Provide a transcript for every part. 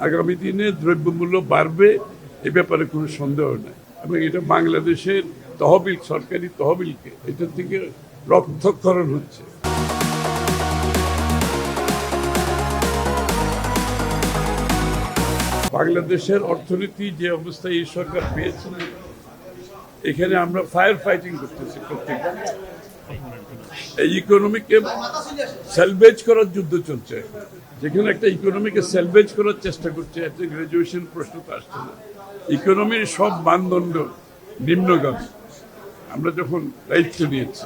আগামী দিনে দ্রব্যমূল্য বাড়বে এ ব্যাপারে কোনো সন্দেহ নেই এবং এটা বাংলাদেশের তহবিল, সরকারি তহবিলকে এটা থেকে রক্তক্ষরণ হচ্ছে। বাংলাদেশের অর্থনীতি যে অবস্থায় এই সরকার পেয়েছে, এখানে আমরা ফায়ার ফাইটিং করতেছি। প্রত্যেকটা এই ইকোনমিকে সেলভেজ করার যুদ্ধ চলছে। যেখানে একটা ইকোনমিকে সেলভেজ করার চেষ্টা করছে, একটা গ্রাজুয়েশন প্রশ্ন তো আসছে না। ইকোনমির সব মানদণ্ড নিম্নগামী আমরা যখন দায়িত্ব নিয়েছি,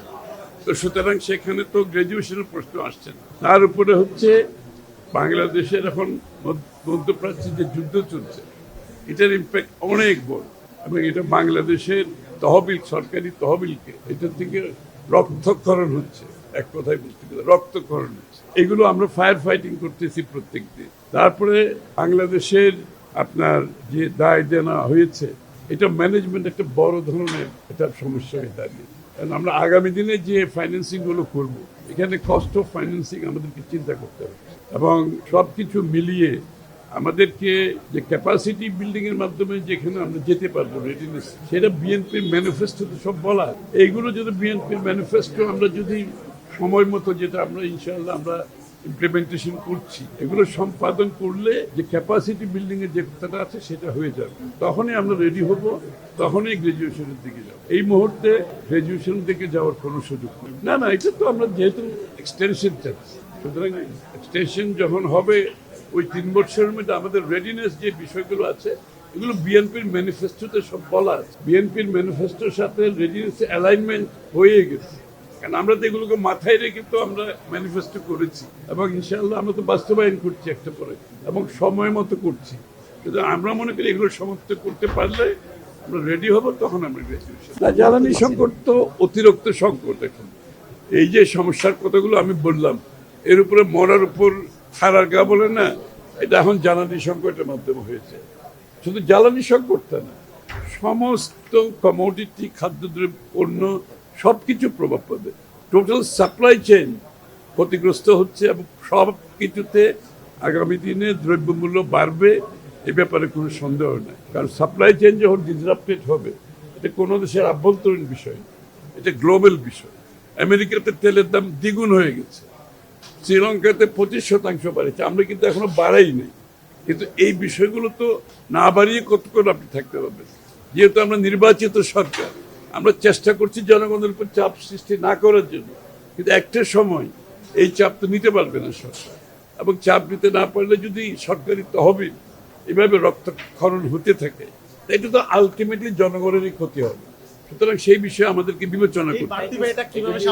তো সুতরাং সেখানে তো গ্রাজুয়েশনের প্রশ্ন আসছে না। তার উপরে হচ্ছে বাংলাদেশের এখন মধ্যপ্রাচ্যে যে যুদ্ধ চলছে, এটার ইম্প্যাক্ট অনেক বড় এবং এটা বাংলাদেশের তহবিল, সরকারি তহবিলকে এটা থেকে রক্তক্ষরণ হচ্ছে। এক কথায় বলতে গেলে রক্তক্ষরণ হচ্ছে। এগুলো আমরা ফায়ার ফাইটিং করতেছি প্রত্যেক দিন। তারপরে বাংলাদেশের আপনার যে দায় দেনা হয়েছে, এটা ম্যানেজমেন্ট একটা বড় ধরনের এটা সমস্যা হয়ে দাঁড়িয়ে। কারণ আমরা আগামী দিনে যে ফাইন্যান্সিং গুলো করবো, এখানে কস্ট অফ ফাইন্যান্সিং আমাদেরকে চিন্তা করতে হবে এবং সব কিছু মিলিয়ে আমাদেরকে যে ক্যাপাসিটি বিল্ডিং এর মাধ্যমে যেখানে আমরা যেতে পারবো রেডিনেস, সেটা বিএনপির ম্যানিফেস্টোতে সব বলা। এইগুলো যদি বিএনপির ম্যানিফেস্টো আমরা যদি সময় মতো, যেটা আমরা ইনশাআল্লাহ আমরা ইমপ্লিমেন্টেশন করছি, এগুলো সম্পাদন করলে যে ক্যাপাসিটি বিল্ডিং এর যে কথাটা আছে সেটা হয়ে যাবে। তখনই আমরা রেডি হব, তখনই গ্রাজুয়েশনের দিকে যাব। এই মুহূর্তে গ্রাজুয়েশন দিকে যাওয়ার কোনো সুযোগ নেই। না, এটা তো আমরা যেহেতু এক্সটেনশন চাচ্ছি, সুতরাং এক্সটেনশন যখন হবে ওই 3 বছরের মধ্যে আমাদের রেডিনেস যে বিষয়গুলো আছে, এগুলো বিএনপির ম্যানিফেস্টোতে সব বলা আছে। বিএনপির ম্যানিফেস্টোর সাথে রেডিনেস অ্যালাইনমেন্ট হয়ে গেছে, কারণ আমরা তো এগুলোকে মাথায় রেখে তো আমরা ম্যানিফেস্টো করেছি এবং ইনশাআল্লাহ আমরা তো বাস্তবায়ন করছি একটা পরে এবং সময় মতো করছি। কিন্তু আমরা মনে করি এগুলো সমাপ্ত করতে পারলে আমরা রেডি হব, তখন আমরা গ্রাজুয়েশন। জ্বালানি সংকট তো অতিরিক্ত সংকট। এখন এই যে সমস্যার কথাগুলো আমি বললাম, এর উপরে মরার উপর খারার গা বলে না, এটা এখন জ্বালানি সংকটের মাধ্যমে হয়েছে। শুধু জ্বালানি সংকটটা না, সমস্ত কমোডিটি, খাদ্যদ্রব্য, পণ্য সবকিছু প্রভাব পাবে। টোটাল সাপ্লাই চেইন ক্ষতিগ্রস্ত হচ্ছে এবং সব কিছুতে আগামী দিনে দ্রব্যমূল্য বাড়বে এ ব্যাপারে কোনো সন্দেহ নেই। কারণ সাপ্লাই চেইন যখন ডিসরাপ্টেড হবে, এটা কোনো দেশের আভ্যন্তরীণ বিষয় না, এটা গ্লোবাল বিষয়। আমেরিকাতে তেলের দাম দ্বিগুণ হয়ে গেছে, শ্রীলঙ্কাতে 25% বাড়েছে, আমরা কিন্তু এখনো বাড়াই নেই। কিন্তু এই বিষয়গুলো তো না বাড়িয়ে কতক্ষণ আপনি থাকতে পারবেন। যেহেতু আমরা নির্বাচিত সরকার, আমরা চেষ্টা করছি জনগণের উপর চাপ সৃষ্টি না করার জন্য, কিন্তু একটা সময় এই চাপ তো নিতে পারবে না সরকার, এবং চাপ নিতে না পারলে যদি সরকারি তহবিল এভাবে রক্তক্ষরণ হতে থাকে, এটা তো আলটিমেটলি জনগণেরই ক্ষতি হবে। সুতরাং সেই বিষয়ে আমাদেরকে বিবেচনা করতে হবে।